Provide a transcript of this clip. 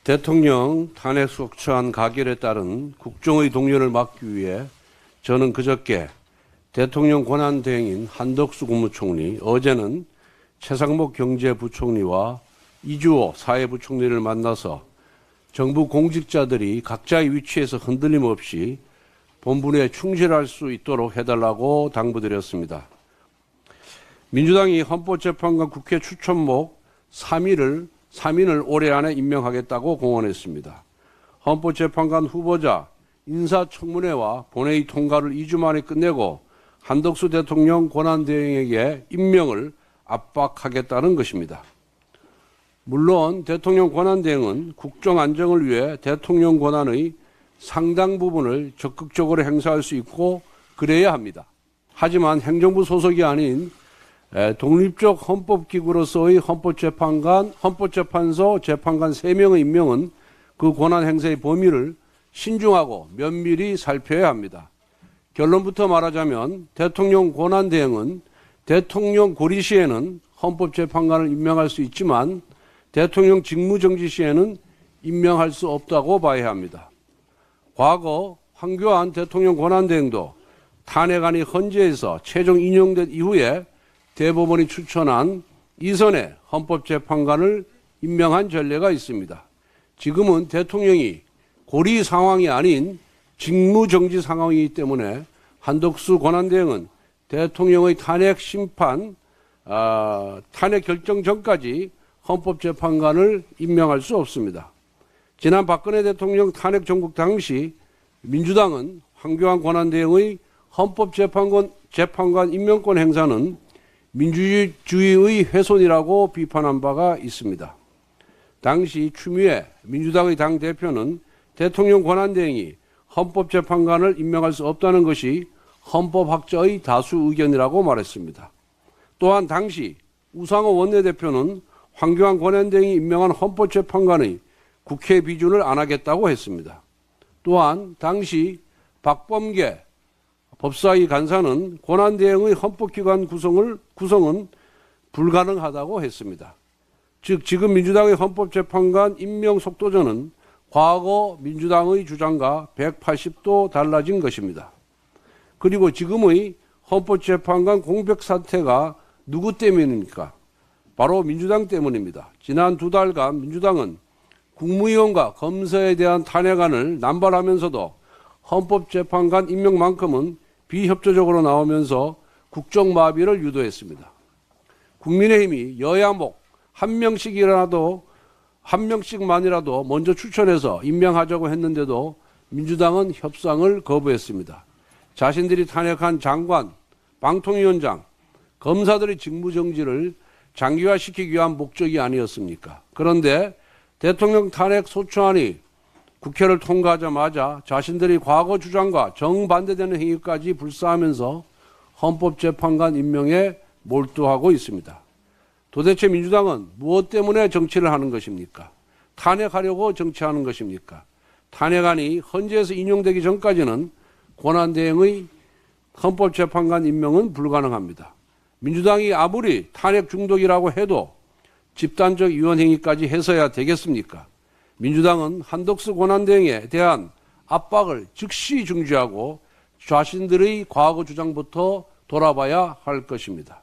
대통령 탄핵 소추안 가결에 따른 국정의 동련을 막기 위해 저는 그저께 대통령 권한대행인 한덕수 국무총리, 어제는 최상목 경제부총리와 이주호 사회부총리를 만나서 정부 공직자들이 각자의 위치에서 흔들림 없이 본분에 충실할 수 있도록 해달라고 당부드렸습니다. 민주당이 헌법재판관 국회 추천목 3인을 올해 안에 임명하겠다고 공언했습니다. 헌법재판관 후보자 인사청문회와 본회의 통과를 2주 만에 끝내고 한덕수 대통령 권한대행에게 임명을 압박하겠다는 것입니다. 물론 대통령 권한대행은 국정 안정을 위해 대통령 권한의 상당 부분을 적극적으로 행사할 수 있고 그래야 합니다. 하지만 행정부 소속이 아닌 독립적 헌법기구로서의 헌법재판소 재판관 3명의 임명은 그 권한 행사의 범위를 신중하고 면밀히 살펴야 합니다. 결론부터 말하자면 대통령 권한대행은 대통령 고리 시에는 헌법재판관을 임명할 수 있지만 대통령 직무정지 시에는 임명할 수 없다고 봐야 합니다. 과거 황교안 대통령 권한대행도 탄핵안이 헌재에서 최종 인용된 이후에 대법원이 추천한 이선의 헌법재판관을 임명한 전례가 있습니다. 지금은 대통령이 고리 상황이 아닌 직무정지 상황이기 때문에 한덕수 권한대행은 대통령의 탄핵 결정 전까지 헌법재판관을 임명할 수 없습니다. 지난 박근혜 대통령 탄핵 정국 당시 민주당은 황교안 권한대행의 헌법재판관 임명권 행사는 민주주의의 훼손이라고 비판한 바가 있습니다. 당시 추미애 민주당의 당대표는 대통령 권한대행이 헌법재판관을 임명할 수 없다는 것이 헌법학자의 다수 의견이라고 말했습니다. 또한 당시 우상호 원내대표는 황교안 권한대행이 임명한 헌법재판관의 국회 비준을 안 하겠다고 했습니다. 또한 당시 박범계 법사위 간사는 권한대행의 헌법기관 구성은 불가능하다고 했습니다. 즉 지금 민주당의 헌법재판관 임명 속도전은 과거 민주당의 주장과 180도 달라진 것입니다. 그리고 지금의 헌법재판관 공백 사태가 누구 때문입니까? 바로 민주당 때문입니다. 지난 2달간 민주당은 국무위원과 검사에 대한 탄핵안을 남발하면서도 헌법재판관 임명만큼은 비협조적으로 나오면서 국정마비를 유도했습니다. 국민의힘이 여야목 한 명씩만이라도 먼저 추천해서 임명하자고 했는데도 민주당은 협상을 거부했습니다. 자신들이 탄핵한 장관, 방통위원장, 검사들의 직무정지를 장기화시키기 위한 목적이 아니었습니까? 그런데 대통령 탄핵 소추안이 국회를 통과하자마자 자신들이 과거 주장과 정반대되는 행위까지 불사하면서 헌법재판관 임명에 몰두하고 있습니다. 도대체 민주당은 무엇 때문에 정치를 하는 것입니까? 탄핵하려고 정치하는 것입니까? 탄핵안이 헌재에서 인용되기 전까지는 권한대행의 헌법재판관 임명은 불가능합니다. 민주당이 아무리 탄핵 중독이라고 해도 집단적 위헌행위까지 해서야 되겠습니까? 민주당은 한덕수 권한대행에 대한 압박을 즉시 중지하고 자신들의 과거 주장부터 돌아봐야 할 것입니다.